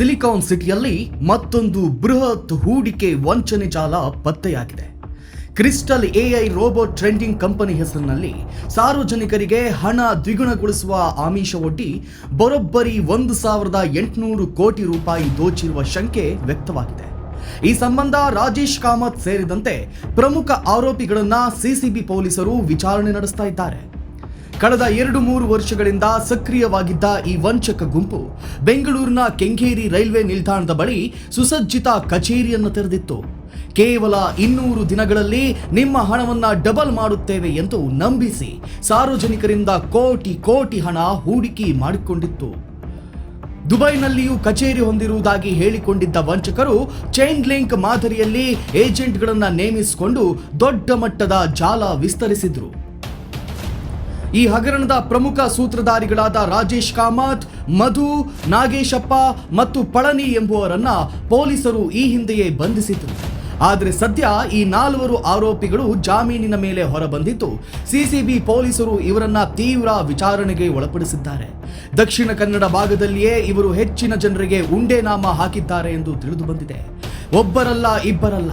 Silicon ಸಿಟಿಯಲ್ಲಿ ಮತ್ತೊಂದು ಬೃಹತ್ ಹೂಡಿಕೆ ವಂಚನೆ ಜಾಲ ಪತ್ತೆಯಾಗಿದೆ. Crystal AI robot trending company ಹೆಸರಿನಲ್ಲಿ ಸಾರ್ವಜನಿಕರಿಗೆ ಹಣ ದ್ವಿಗುಣಗೊಳಿಸುವ ಆಮಿಷವೊಡ್ಡಿ ಬರೋಬ್ಬರಿ 1,800 ಕೋಟಿ ರೂಪಾಯಿ ದೋಚಿರುವ ಶಂಕೆ ವ್ಯಕ್ತವಾಗಿದೆ. ಈ ಸಂಬಂಧ ರಾಜೇಶ್ ಕಾಮತ್ ಸೇರಿದಂತೆ ಪ್ರಮುಖ ಆರೋಪಿಗಳನ್ನ ಸಿಸಿಬಿ ಪೊಲೀಸರು ವಿಚಾರಣೆ ನಡೆಸ್ತಾ ಇದ್ದಾರೆ. ಕಳೆದ 2-3 ವರ್ಷಗಳಿಂದ ಸಕ್ರಿಯವಾಗಿದ್ದ ಈ ವಂಚಕ ಗುಂಪು ಬೆಂಗಳೂರಿನ ಕೆಂಗೇರಿ ರೈಲ್ವೆ ನಿಲ್ದಾಣದ ಬಳಿ ಸುಸಜ್ಜಿತ ಕಚೇರಿಯನ್ನು ತೆರೆದಿತ್ತು. ಕೇವಲ 200 ದಿನಗಳಲ್ಲಿ ನಿಮ್ಮ ಹಣವನ್ನ ಡಬಲ್ ಮಾಡುತ್ತೇವೆ ಎಂದು ನಂಬಿಸಿ ಸಾರ್ವಜನಿಕರಿಂದ ಕೋಟಿ ಕೋಟಿ ಹಣ ಹೂಡಿಕೆ ಮಾಡಿಕೊಂಡಿತ್ತು. ದುಬೈನಲ್ಲಿಯೂ ಕಚೇರಿ ಹೊಂದಿರುವುದಾಗಿ ಹೇಳಿಕೊಂಡಿದ್ದ ವಂಚಕರು ಚೈನ್ ಲಿಂಕ್ ಮಾದರಿಯಲ್ಲಿ ಏಜೆಂಟ್ಗಳನ್ನು ನೇಮಿಸಿಕೊಂಡು ದೊಡ್ಡ ಮಟ್ಟದ ಜಾಲ ವಿಸ್ತರಿಸಿದ್ರು. ಈ ಹಗರಣದ ಪ್ರಮುಖ ಸೂತ್ರಧಾರಿಗಳಾದ ರಾಜೇಶ್ ಕಾಮತ್, ಮಧು, ನಾಗೇಶಪ್ಪ ಮತ್ತು ಪಳನಿ ಎಂಬುವರನ್ನ ಪೊಲೀಸರು ಈ ಹಿಂದೆಯೇ ಬಂಧಿಸಿದ್ರು. ಆದರೆ ಸದ್ಯ ಈ 4 ಆರೋಪಿಗಳು ಜಾಮೀನಿನ ಮೇಲೆ ಹೊರಬಂದಿದ್ದು ಸಿಸಿಬಿ ಪೊಲೀಸರು ಇವರನ್ನ ತೀವ್ರ ವಿಚಾರಣೆಗೆ ಒಳಪಡಿಸಿದ್ದಾರೆ. ದಕ್ಷಿಣ ಕನ್ನಡ ಭಾಗದಲ್ಲಿಯೇ ಇವರು ಹೆಚ್ಚಿನ ಜನರಿಗೆ ಉಂಡೆನಾಮ ಹಾಕಿದ್ದಾರೆ ಎಂದು ತಿಳಿದು ಬಂದಿದೆ. ಒಬ್ಬರಲ್ಲ ಇಬ್ಬರಲ್ಲ,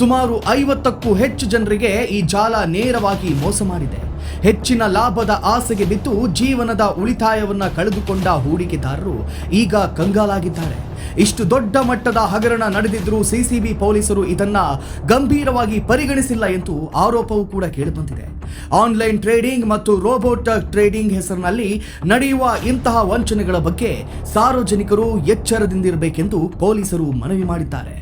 ಸುಮಾರು 50ಕ್ಕೂ ಹೆಚ್ಚು ಜನರಿಗೆ ಈ ಜಾಲ ನೇರವಾಗಿ ಮೋಸ ಮಾಡಿದೆ. ಹೆಚ್ಚಿನ ಲಾಭದ ಆಸೆಗೆ ಬಿದ್ದು ಜೀವನದ ಉಳಿತಾಯವನ್ನ ಕಳೆದುಕೊಂಡ ಹೂಡಿಕೆದಾರರು ಈಗ ಕಂಗಾಲಾಗಿದ್ದಾರೆ. ಇಷ್ಟು ದೊಡ್ಡ ಮಟ್ಟದ ಹಗರಣ ನಡೆದಿದ್ರೂ ಸಿಸಿಬಿ ಪೊಲೀಸರು ಇದನ್ನ ಗಂಭೀರವಾಗಿ ಪರಿಗಣಿಸಿಲ್ಲ ಎಂದು ಆರೋಪವೂ ಕೂಡ ಕೇಳಿಬಂದಿದೆ. ಆನ್ಲೈನ್ ಟ್ರೇಡಿಂಗ್ ಮತ್ತು ರೋಬೋಟ್ ಟ್ರೇಡಿಂಗ್ ಹೆಸರಿನಲ್ಲಿ ನಡೆಯುವ ಇಂತಹ ವಂಚನೆಗಳ ಬಗ್ಗೆ ಸಾರ್ವಜನಿಕರು ಎಚ್ಚರದಿಂದಿರಬೇಕೆಂದು ಪೊಲೀಸರು ಮನವಿ ಮಾಡಿದ್ದಾರೆ.